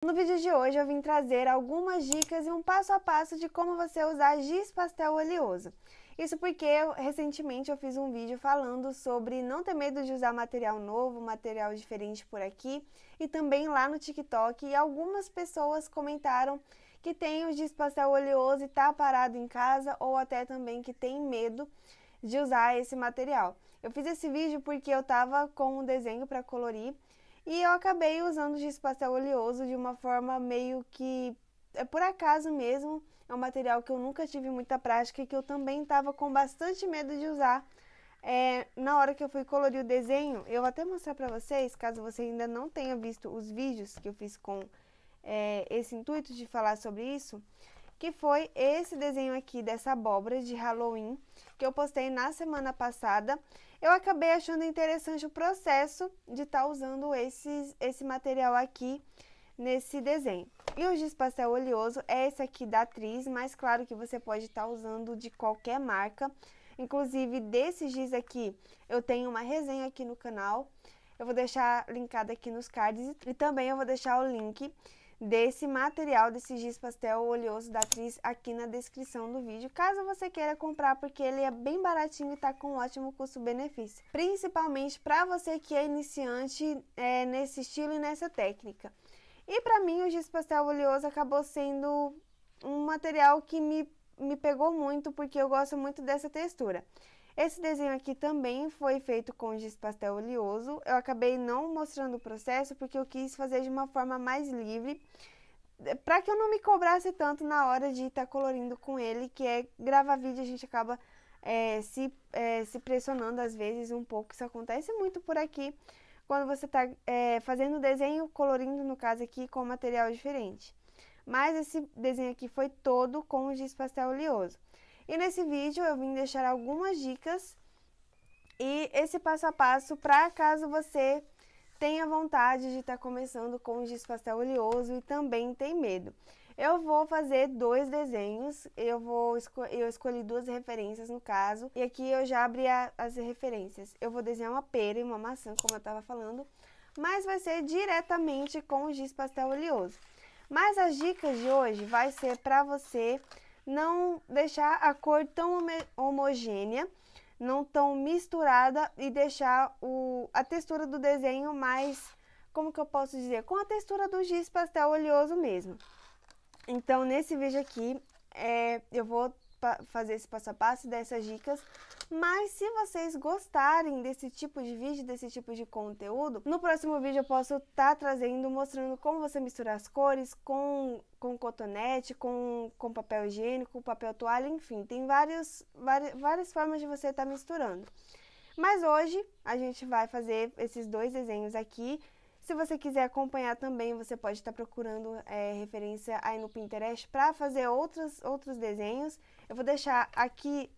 No vídeo de hoje eu vim trazer algumas dicas e um passo a passo de como você usar giz pastel oleoso. Isso porque recentemente eu fiz um vídeo falando sobre não ter medo de usar material novo, material diferente por aqui, e também lá no TikTok, e algumas pessoas comentaram que tem o giz pastel oleoso e tá parado em casa, ou até também que tem medo de usar esse material. Eu fiz esse vídeo porque eu tava com um desenho para colorir e eu acabei usando giz pastel oleoso de uma forma meio que é por acaso mesmo. É um material que eu nunca tive muita prática e que eu também estava com bastante medo de usar. Na hora que eu fui colorir o desenho, eu vou até mostrar para vocês, caso você ainda não tenha visto os vídeos que eu fiz com esse intuito de falar sobre isso, que foi esse desenho aqui dessa abóbora de Halloween, que eu postei na semana passada. Eu acabei achando interessante o processo de estar usando esse material aqui nesse desenho. E o giz pastel oleoso é esse aqui da Atriz, mas claro que você pode estar usando de qualquer marca. Inclusive, desse giz aqui, eu tenho uma resenha aqui no canal. Eu vou deixar linkado aqui nos cards e também eu vou deixar o link desse material, desse giz pastel oleoso da Atriz aqui na descrição do vídeo, caso você queira comprar, porque ele é bem baratinho e tá com um ótimo custo-benefício. Principalmente para você que é iniciante nesse estilo e nessa técnica. E para mim o giz pastel oleoso acabou sendo um material que me pegou muito, porque eu gosto muito dessa textura. Esse desenho aqui também foi feito com giz pastel oleoso. Eu acabei não mostrando o processo porque eu quis fazer de uma forma mais livre, para que eu não me cobrasse tanto na hora de estar colorindo com ele, que é gravar vídeo, a gente acaba se pressionando às vezes um pouco. Isso acontece muito por aqui, quando você está fazendo desenho, colorindo no caso aqui, com material diferente. Mas esse desenho aqui foi todo com o giz pastel oleoso. E nesse vídeo eu vim deixar algumas dicas e esse passo a passo para caso você tenha vontade de estar começando com o giz pastel oleoso e também tem medo. Eu vou fazer dois desenhos, eu escolhi duas referências no caso, e aqui eu já abri as referências. Eu vou desenhar uma pera e uma maçã, como eu estava falando, mas vai ser diretamente com o giz pastel oleoso. Mas as dicas de hoje vai ser para você não deixar a cor tão homogênea, não tão misturada, e deixar a textura do desenho mais, como que eu posso dizer, com a textura do giz pastel oleoso mesmo. Então, nesse vídeo aqui, eu vou fazer esse passo a passo dessas dicas, mas se vocês gostarem desse tipo de vídeo, desse tipo de conteúdo, no próximo vídeo eu posso estar trazendo, mostrando como você misturar as cores com cotonete, com papel higiênico, papel toalha, enfim, tem várias formas de você estar misturando. Mas hoje a gente vai fazer esses dois desenhos aqui. Se você quiser acompanhar também, você pode estar procurando referência aí no Pinterest para fazer outros desenhos. Eu vou deixar aqui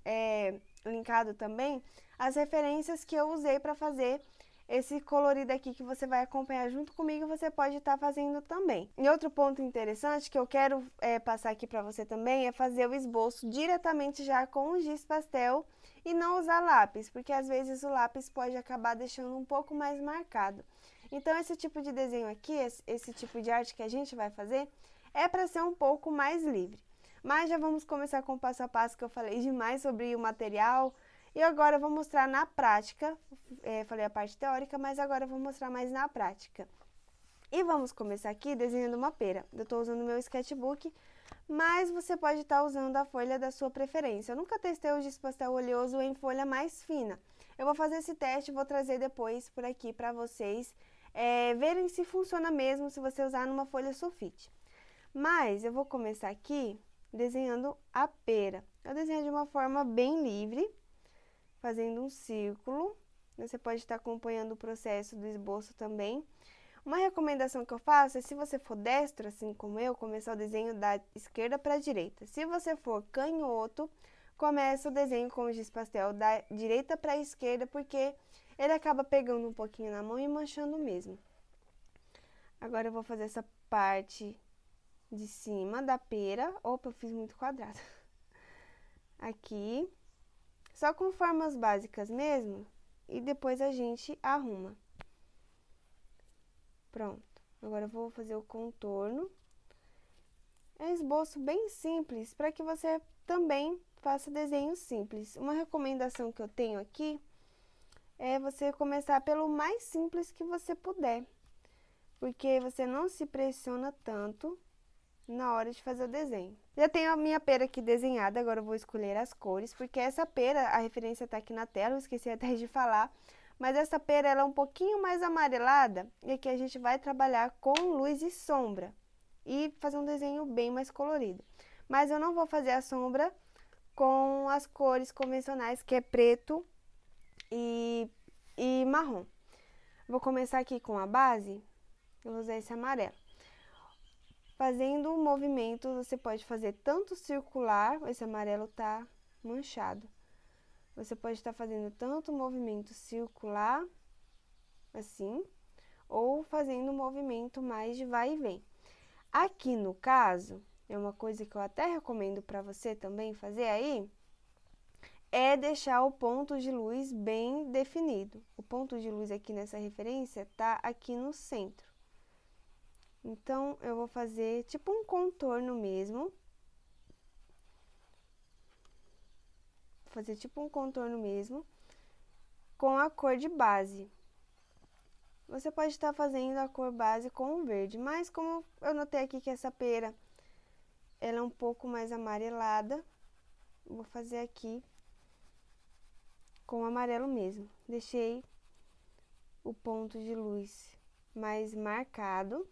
linkado também as referências que eu usei para fazer esse colorido aqui, que você vai acompanhar junto comigo, você pode estar fazendo também. E outro ponto interessante que eu quero passar aqui para você também é fazer o esboço diretamente já com o giz pastel e não usar lápis, porque às vezes o lápis pode acabar deixando um pouco mais marcado. Então esse tipo de desenho aqui, esse tipo de arte que a gente vai fazer, é para ser um pouco mais livre. Mas já vamos começar com o passo a passo, que eu falei demais sobre o material. E agora eu vou mostrar na prática, falei a parte teórica, mas agora eu vou mostrar mais na prática. E vamos começar aqui desenhando uma pera. Eu estou usando o meu sketchbook, mas você pode estar usando a folha da sua preferência. Eu nunca testei o giz pastel oleoso em folha mais fina. Eu vou fazer esse teste e vou trazer depois por aqui para vocês verem se funciona mesmo se você usar numa folha sulfite. Mas eu vou começar aqui desenhando a pera. Eu desenho de uma forma bem livre, fazendo um círculo. Você pode estar acompanhando o processo do esboço também. Uma recomendação que eu faço é, se você for destro, assim como eu, começar o desenho da esquerda para a direita. Se você for canhoto, começa o desenho com o giz pastel da direita para a esquerda, porque ele acaba pegando um pouquinho na mão e manchando mesmo. Agora eu vou fazer essa parte de cima da pera. Opa, eu fiz muito quadrado. Aqui. Só com formas básicas mesmo, e depois a gente arruma. Pronto. Agora eu vou fazer o contorno. É um esboço bem simples, para que você também faça desenhos simples. Uma recomendação que eu tenho aqui é você começar pelo mais simples que você puder, porque você não se pressiona tanto na hora de fazer o desenho. Já tenho a minha pera aqui desenhada, agora eu vou escolher as cores, porque essa pera, a referência tá aqui na tela, eu esqueci até de falar, mas essa pera ela é um pouquinho mais amarelada, e aqui a gente vai trabalhar com luz e sombra, e fazer um desenho bem mais colorido. Mas eu não vou fazer a sombra com as cores convencionais, que é preto e marrom. Vou começar aqui com a base, eu vou usar esse amarelo. Fazendo um movimento, você pode fazer tanto circular, esse amarelo tá manchado. Você pode estar fazendo tanto movimento circular, assim, ou fazendo um movimento mais de vai e vem. Aqui no caso, é uma coisa que eu até recomendo para você também fazer aí, é deixar o ponto de luz bem definido. O ponto de luz aqui nessa referência tá aqui no centro. Então, eu vou fazer tipo um contorno mesmo. Vou fazer tipo um contorno mesmo, com a cor de base. Você pode estar fazendo a cor base com o verde, mas como eu notei aqui que essa pera, ela é um pouco mais amarelada, vou fazer aqui com amarelo mesmo. Deixei o ponto de luz mais marcado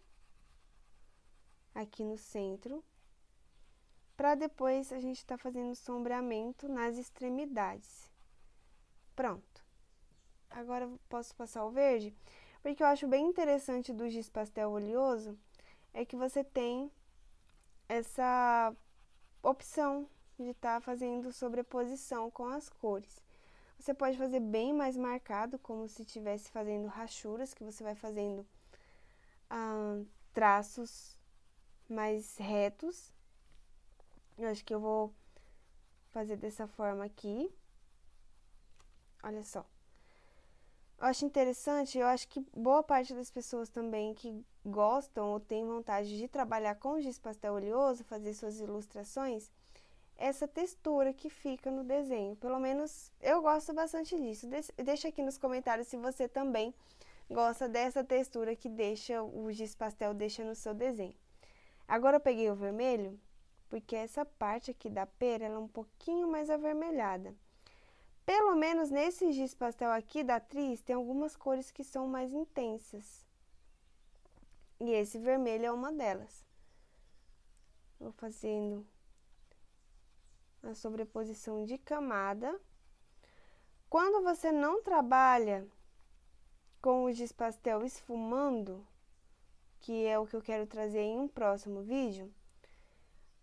aqui no centro, para depois a gente tá fazendo sombreamento nas extremidades. Pronto. Agora eu posso passar o verde, porque eu acho bem interessante do giz pastel oleoso, é que você tem essa opção de estar fazendo sobreposição com as cores. Você pode fazer bem mais marcado, como se estivesse fazendo rachuras, que você vai fazendo traços mais retos. Eu acho que eu vou fazer dessa forma aqui. Olha só. Eu acho interessante, eu acho que boa parte das pessoas também que gostam ou têm vontade de trabalhar com giz pastel oleoso, fazer suas ilustrações, essa textura que fica no desenho. Pelo menos eu gosto bastante disso. Deixa aqui nos comentários se você também gosta dessa textura que o giz pastel deixa no seu desenho. Agora eu peguei o vermelho, porque essa parte aqui da pera ela é um pouquinho mais avermelhada. Pelo menos nesse giz pastel aqui da atriz, tem algumas cores que são mais intensas. E esse vermelho é uma delas. Vou fazendo a sobreposição de camada. Quando você não trabalha com o giz pastel esfumando, que é o que eu quero trazer em um próximo vídeo,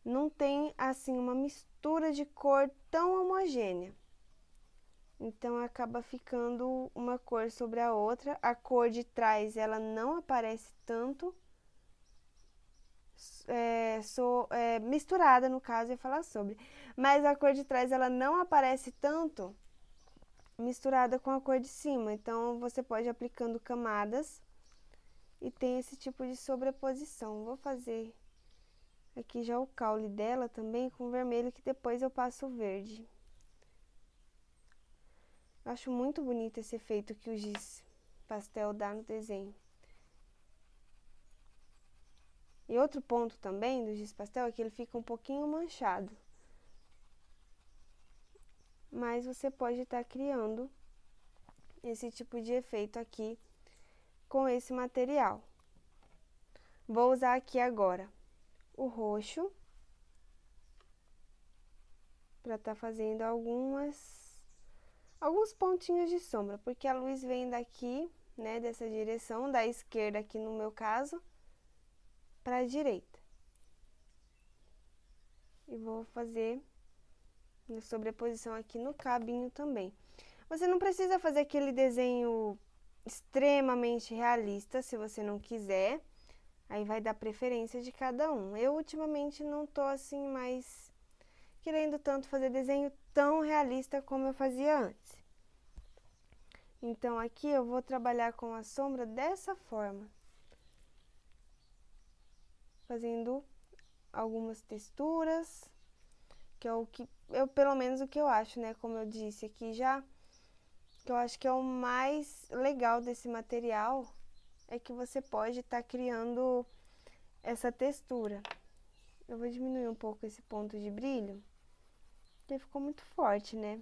não tem assim uma mistura de cor tão homogênea. Então, acaba ficando uma cor sobre a outra. A cor de trás, ela não aparece tanto. Misturada, no caso, eu ia falar sobre. Mas a cor de trás, ela não aparece tanto misturada com a cor de cima. Então, você pode ir aplicando camadas e tem esse tipo de sobreposição. Vou fazer aqui já o caule dela também com vermelho, que depois eu passo o verde. Eu acho muito bonito esse efeito que o giz pastel dá no desenho. E outro ponto também do giz pastel é que ele fica um pouquinho manchado. Mas você pode estar criando esse tipo de efeito aqui com esse material. Vou usar aqui agora o roxo para estar fazendo alguns pontinhos de sombra, porque a luz vem daqui, né, dessa direção, da esquerda aqui no meu caso, para a direita. E vou fazer a sobreposição aqui no cabinho também. Você não precisa fazer aquele desenho extremamente realista, se você não quiser. Aí vai dar preferência de cada um. Eu ultimamente não tô assim mais querendo tanto fazer desenho tão realista como eu fazia antes. Então, aqui eu vou trabalhar com a sombra dessa forma. fazendo algumas texturas, que é o que pelo menos o que eu acho, né? Como eu disse aqui já, que eu acho que é o mais legal desse material é que você pode estar criando essa textura. Eu vou diminuir um pouco esse ponto de brilho, porque ficou muito forte, né?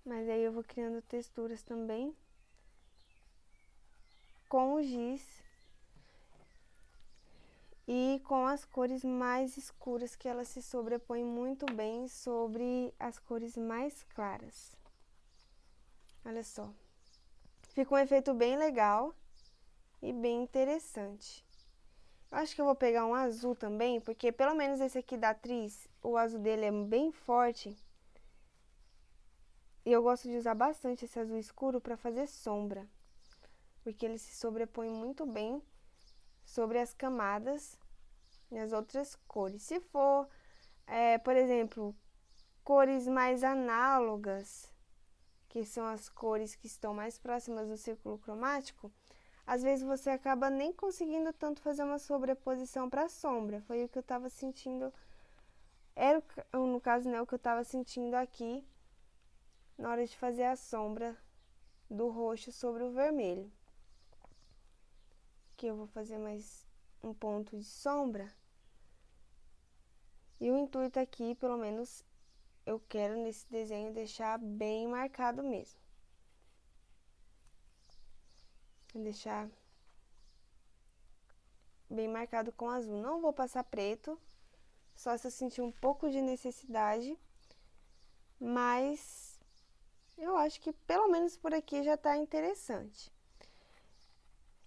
Mas aí eu vou criando texturas também com o giz e com as cores mais escuras, que elas se sobrepõem muito bem sobre as cores mais claras. Olha só. Fica um efeito bem legal e bem interessante. Eu acho que eu vou pegar um azul também, porque pelo menos esse aqui da atriz, o azul dele é bem forte. E eu gosto de usar bastante esse azul escuro para fazer sombra, porque ele se sobrepõe muito bem sobre as camadas e as outras cores. Se for, por exemplo, cores mais análogas, que são as cores que estão mais próximas do círculo cromático, às vezes você acaba nem conseguindo tanto fazer uma sobreposição para a sombra. Foi o que eu estava sentindo, no caso, né, o que eu estava sentindo aqui na hora de fazer a sombra do roxo sobre o vermelho. Aqui eu vou fazer mais um ponto de sombra. E o intuito aqui, pelo menos, eu quero nesse desenho deixar bem marcado mesmo. Vou deixar bem marcado com azul. Não vou passar preto, só se eu sentir um pouco de necessidade. Mas eu acho que pelo menos por aqui já tá interessante.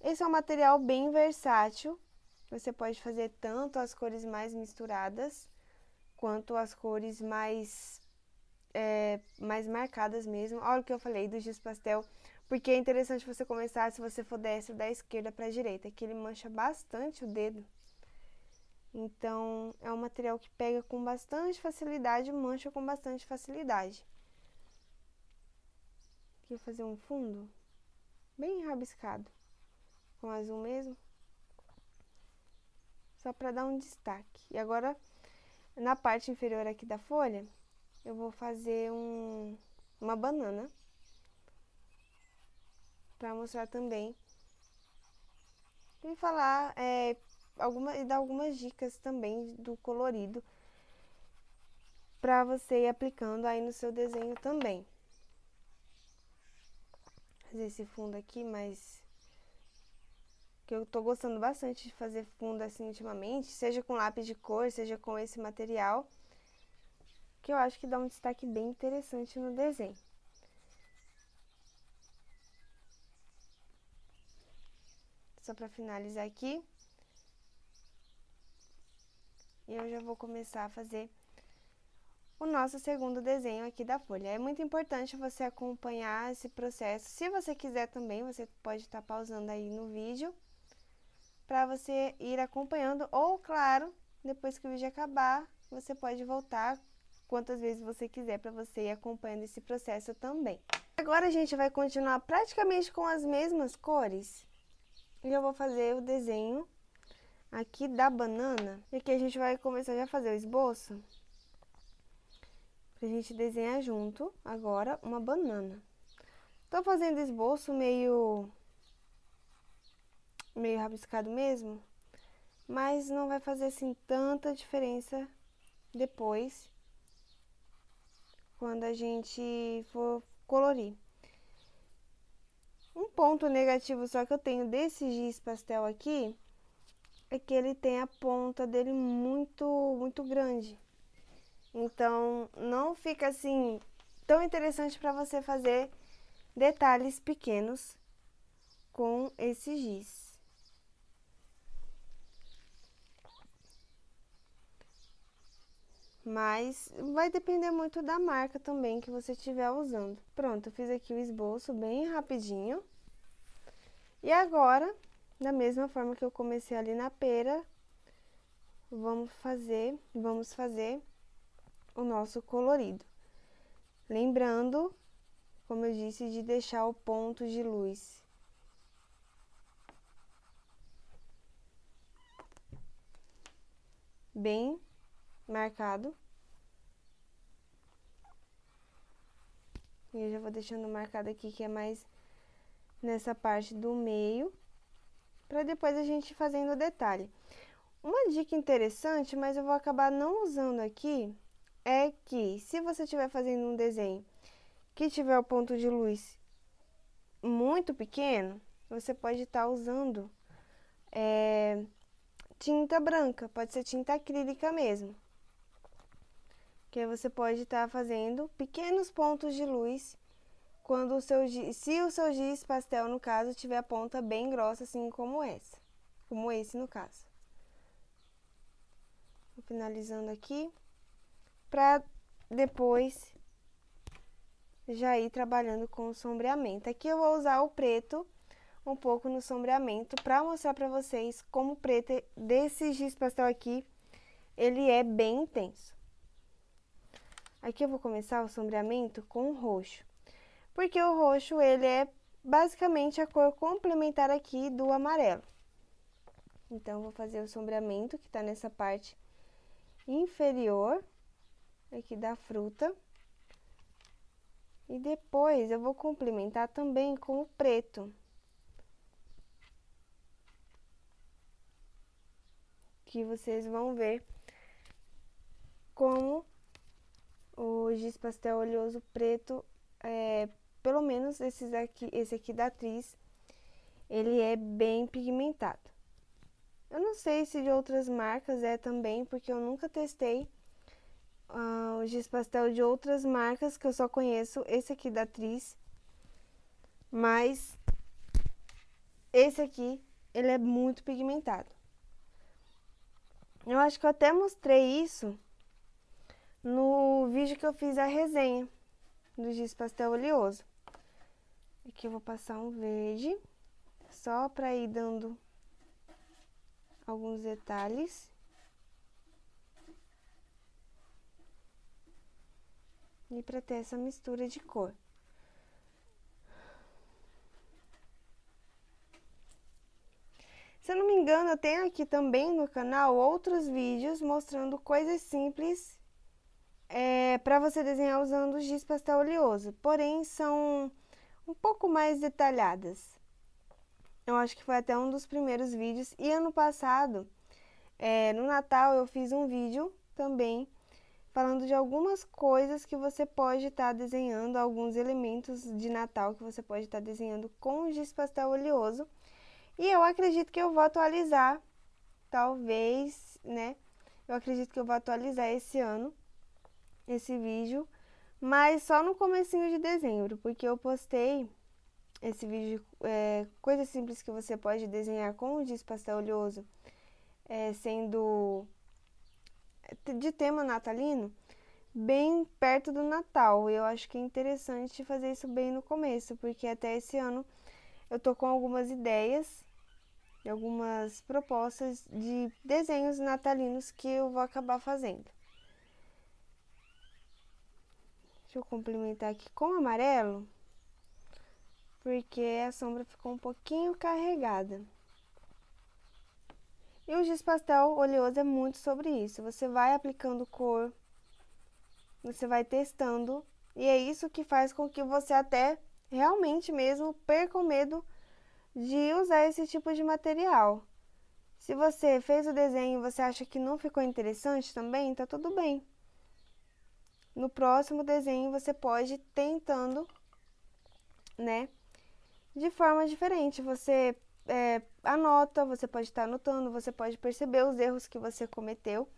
Esse é um material bem versátil. Você pode fazer tanto as cores mais misturadas, quanto as cores mais marcadas mesmo. Olha o que eu falei do giz pastel, porque é interessante você começar, se você for descer da esquerda para a direita, que ele mancha bastante o dedo. Então, é um material que pega com bastante facilidade, mancha com bastante facilidade. Aqui eu vou fazer um fundo bem rabiscado, com azul mesmo, só para dar um destaque. E agora, na parte inferior aqui da folha, eu vou fazer uma banana, para mostrar também e falar e dar algumas dicas também do colorido para você ir aplicando aí no seu desenho também. Fazer esse fundo aqui, mas que eu tô gostando bastante de fazer fundo assim ultimamente, seja com lápis de cor, seja com esse material, que eu acho que dá um destaque bem interessante no desenho. Só para finalizar aqui, e eu já vou começar a fazer o nosso segundo desenho aqui da folha. É muito importante você acompanhar esse processo. Se você quiser também, você pode estar pausando aí no vídeo para você ir acompanhando, ou claro, depois que o vídeo acabar, você pode voltar quantas vezes você quiser para você ir acompanhando esse processo também. Agora a gente vai continuar praticamente com as mesmas cores. E eu vou fazer o desenho aqui da banana. E aqui a gente vai começar já a fazer o esboço, pra gente desenhar junto agora uma banana. Tô fazendo esboço meio rabiscado mesmo, mas não vai fazer assim tanta diferença depois, quando a gente for colorir. Um ponto negativo só que eu tenho desse giz pastel aqui é que ele tem a ponta dele muito grande. Então, não fica assim tão interessante para você fazer detalhes pequenos com esse giz. Mas vai depender muito da marca também que você estiver usando. Pronto, eu fiz aqui o esboço bem rapidinho. E agora, da mesma forma que eu comecei ali na pera, vamos fazer o nosso colorido. Lembrando, como eu disse, de deixar o ponto de luz bem marcado. E eu já vou deixando marcado aqui, que é mais nessa parte do meio, para depois a gente ir fazendo o detalhe. Uma dica interessante, mas eu vou acabar não usando aqui, é que se você estiver fazendo um desenho que tiver o ponto de luz muito pequeno, você pode estar usando tinta branca, pode ser tinta acrílica mesmo. Que aí você pode estar fazendo pequenos pontos de luz quando o seu giz, se o seu giz pastel, no caso, tiver a ponta bem grossa, assim como essa, como esse no caso. Vou finalizando aqui, para depois já ir trabalhando com o sombreamento. Aqui eu vou usar o preto um pouco no sombreamento para mostrar para vocês como o preto desse giz pastel aqui, ele é bem intenso. Aqui eu vou começar o sombreamento com o roxo, porque o roxo ele é basicamente a cor complementar aqui do amarelo. Então, eu vou fazer o sombreamento que tá nessa parte inferior aqui da fruta. E depois eu vou complementar também com o preto. Que vocês vão ver como o giz pastel oleoso preto, pelo menos esse aqui da Atriz, ele é bem pigmentado. Eu não sei se de outras marcas é também, porque eu nunca testei o giz pastel de outras marcas, que eu só conheço esse aqui da Atriz. Mas esse aqui, ele é muito pigmentado. Eu acho que eu até mostrei isso no vídeo que eu fiz a resenha do giz pastel oleoso. Aqui eu vou passar um verde, só para ir dando alguns detalhes. E para ter essa mistura de cor. Se eu não me engano, eu tenho aqui também no canal outros vídeos mostrando coisas simples para você desenhar usando giz pastel oleoso, porém são um pouco mais detalhadas. Eu acho que foi até um dos primeiros vídeos. E ano passado, no Natal, eu fiz um vídeo também falando de algumas coisas que você pode estar desenhando, alguns elementos de Natal que você pode estar desenhando com giz pastel oleoso. E eu acredito que eu vou atualizar, talvez, né? Eu acredito que eu vou atualizar esse ano, esse vídeo, mas só no comecinho de dezembro, porque eu postei esse vídeo, coisas simples que você pode desenhar com o giz pastel oleoso, sendo de tema natalino, bem perto do Natal. Eu acho que é interessante fazer isso bem no começo, porque até esse ano eu tô com algumas ideias e algumas propostas de desenhos natalinos que eu vou acabar fazendo. Deixa eu complementar aqui com o amarelo, porque a sombra ficou um pouquinho carregada. E o giz pastel oleoso é muito sobre isso. Você vai aplicando cor, você vai testando, e é isso que faz com que você até realmente mesmo perca o medo de usar esse tipo de material. Se você fez o desenho e você acha que não ficou interessante também, tá tudo bem. No próximo desenho você pode ir tentando, né, de forma diferente. Você anota, você pode estar anotando, você pode perceber os erros que você cometeu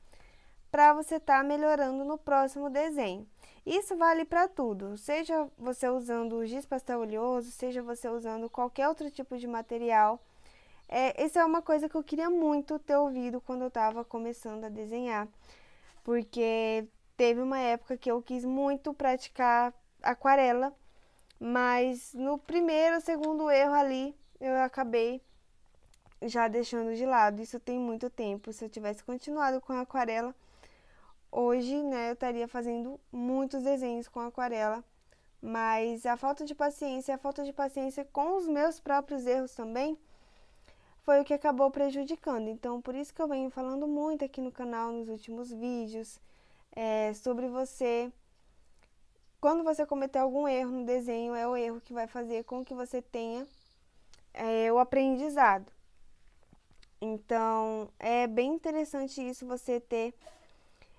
para você estar melhorando no próximo desenho. Isso vale para tudo, seja você usando o giz pastel oleoso, seja você usando qualquer outro tipo de material. Essa é uma coisa que eu queria muito ter ouvido quando eu estava começando a desenhar, porque teve uma época que eu quis muito praticar aquarela, mas no primeiro, segundo erro ali, eu acabei já deixando de lado. Isso tem muito tempo. Se eu tivesse continuado com a aquarela, hoje, né, eu estaria fazendo muitos desenhos com aquarela, mas a falta de paciência com os meus próprios erros também, foi o que acabou prejudicando. Então, por isso que eu venho falando muito aqui no canal, nos últimos vídeos, sobre você. Quando você cometer algum erro no desenho, é o erro que vai fazer com que você tenha o aprendizado. Então, é bem interessante isso, você ter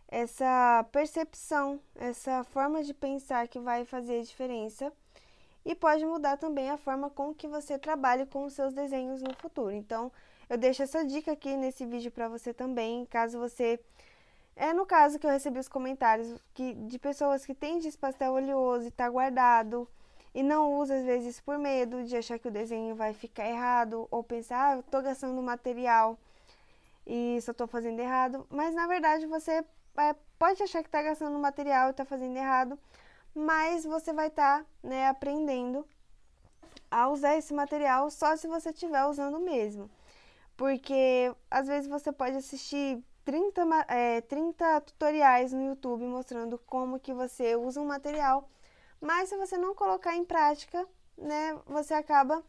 essa percepção, essa forma de pensar que vai fazer diferença e pode mudar também a forma com que você trabalha com os seus desenhos no futuro. Então, eu deixo essa dica aqui nesse vídeo para você também, caso você... no caso que eu recebi os comentários de pessoas que têm giz pastel oleoso e tá guardado e não usa às vezes por medo de achar que o desenho vai ficar errado ou pensar, eu tô gastando material e só tô fazendo errado, mas na verdade você pode achar que tá gastando material e tá fazendo errado, mas você vai estar aprendendo a usar esse material só se você estiver usando mesmo. Porque às vezes você pode assistir 30 tutoriais no YouTube mostrando como que você usa um material, mas se você não colocar em prática, você acaba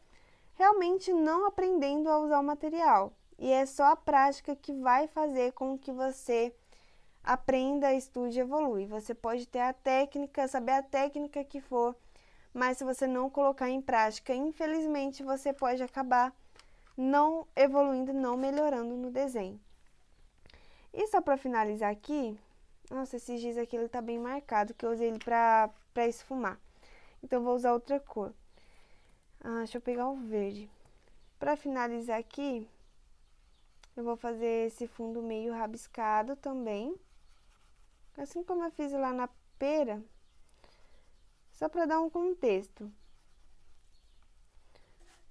realmente não aprendendo a usar o material. E é só a prática que vai fazer com que você aprenda, estude e evolui. Você pode ter a técnica, saber a técnica que for, mas se você não colocar em prática, infelizmente você pode acabar não evoluindo, não melhorando no desenho. E só para finalizar aqui, nossa, esses giz aqui ele tá bem marcado, que eu usei ele para esfumar. Então eu vou usar outra cor. Deixa eu pegar o verde. Para finalizar aqui, eu vou fazer esse fundo meio rabiscado também. Assim como eu fiz lá na pera, só para dar um contexto.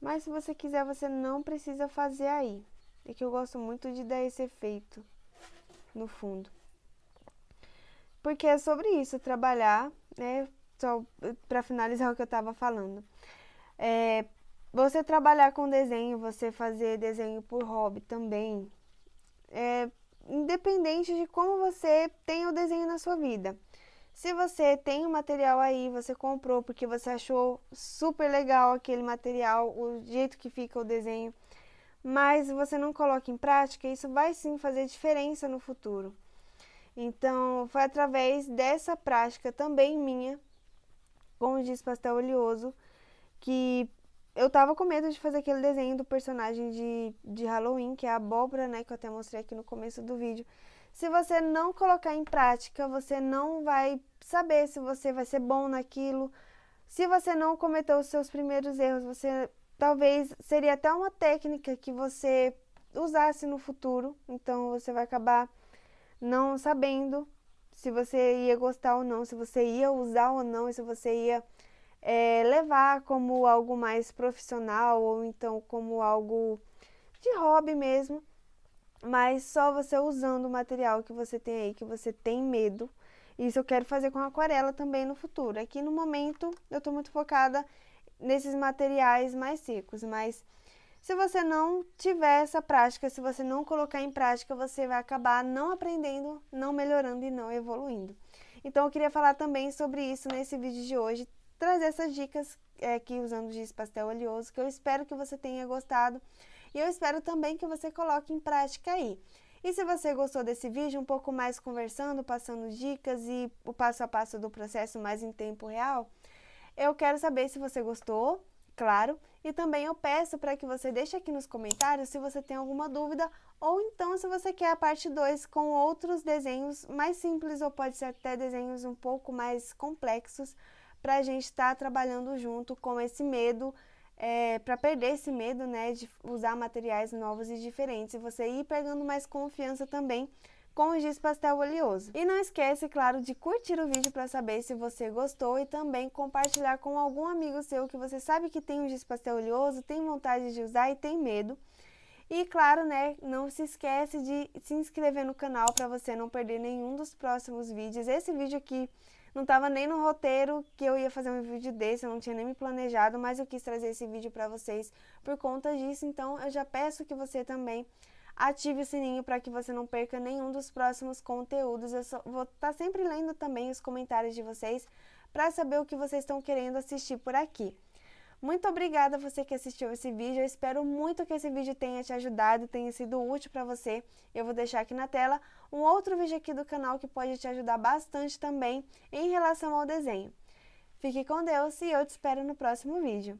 Mas se você quiser, você não precisa fazer aí. É que eu gosto muito de dar esse efeito no fundo. Porque é sobre isso, trabalhar, só para finalizar o que eu estava falando. Você trabalhar com desenho, você fazer desenho por hobby também, independente de como você tem o desenho na sua vida. Se você tem o material aí, você comprou porque você achou super legal aquele material, o jeito que fica o desenho, mas você não coloca em prática, isso vai sim fazer diferença no futuro. Então, foi através dessa prática também minha, com o giz pastel oleoso, que eu tava com medo de fazer aquele desenho do personagem de Halloween, que é a abóbora, que eu até mostrei aqui no começo do vídeo. Se você não colocar em prática, você não vai saber se você vai ser bom naquilo. Se você não cometeu os seus primeiros erros, você talvez seria até uma técnica que você usasse no futuro. Então você vai acabar não sabendo se você ia gostar ou não, se você ia usar ou não, e se você ia levar como algo mais profissional ou então como algo de hobby mesmo. Mas só você usando o material que você tem aí, que você tem medo. Isso eu quero fazer com aquarela também no futuro. Aqui no momento eu tô muito focada nesses materiais mais secos, mas se você não tiver essa prática, se você não colocar em prática, você vai acabar não aprendendo, não melhorando e não evoluindo. Então eu queria falar também sobre isso nesse vídeo de hoje, trazer essas dicas aqui usando giz pastel oleoso, que eu espero que você tenha gostado. E eu espero também que você coloque em prática aí. E se você gostou desse vídeo, um pouco mais conversando, passando dicas e o passo a passo do processo mais em tempo real, eu quero saber se você gostou, claro. E também eu peço para que você deixe aqui nos comentários se você tem alguma dúvida ou então se você quer a parte 2 com outros desenhos mais simples ou pode ser até desenhos um pouco mais complexos para a gente estar trabalhando junto com esse medo, para perder esse medo, de usar materiais novos e diferentes, e você ir pegando mais confiança também com o giz pastel oleoso. E não esquece, claro, de curtir o vídeo para saber se você gostou e também compartilhar com algum amigo seu que você sabe que tem um giz pastel oleoso, tem vontade de usar e tem medo. E claro, não se esquece de se inscrever no canal para você não perder nenhum dos próximos vídeos. Esse vídeo aqui não estava nem no roteiro que eu ia fazer um vídeo desse, eu não tinha nem me planejado, mas eu quis trazer esse vídeo para vocês por conta disso. Então eu já peço que você também ative o sininho para que você não perca nenhum dos próximos conteúdos. Eu vou estar sempre lendo também os comentários de vocês para saber o que vocês estão querendo assistir por aqui. Muito obrigada a você que assistiu esse vídeo, eu espero muito que esse vídeo tenha te ajudado, tenha sido útil para você. Eu vou deixar aqui na tela um outro vídeo aqui do canal que pode te ajudar bastante também em relação ao desenho. Fique com Deus e eu te espero no próximo vídeo.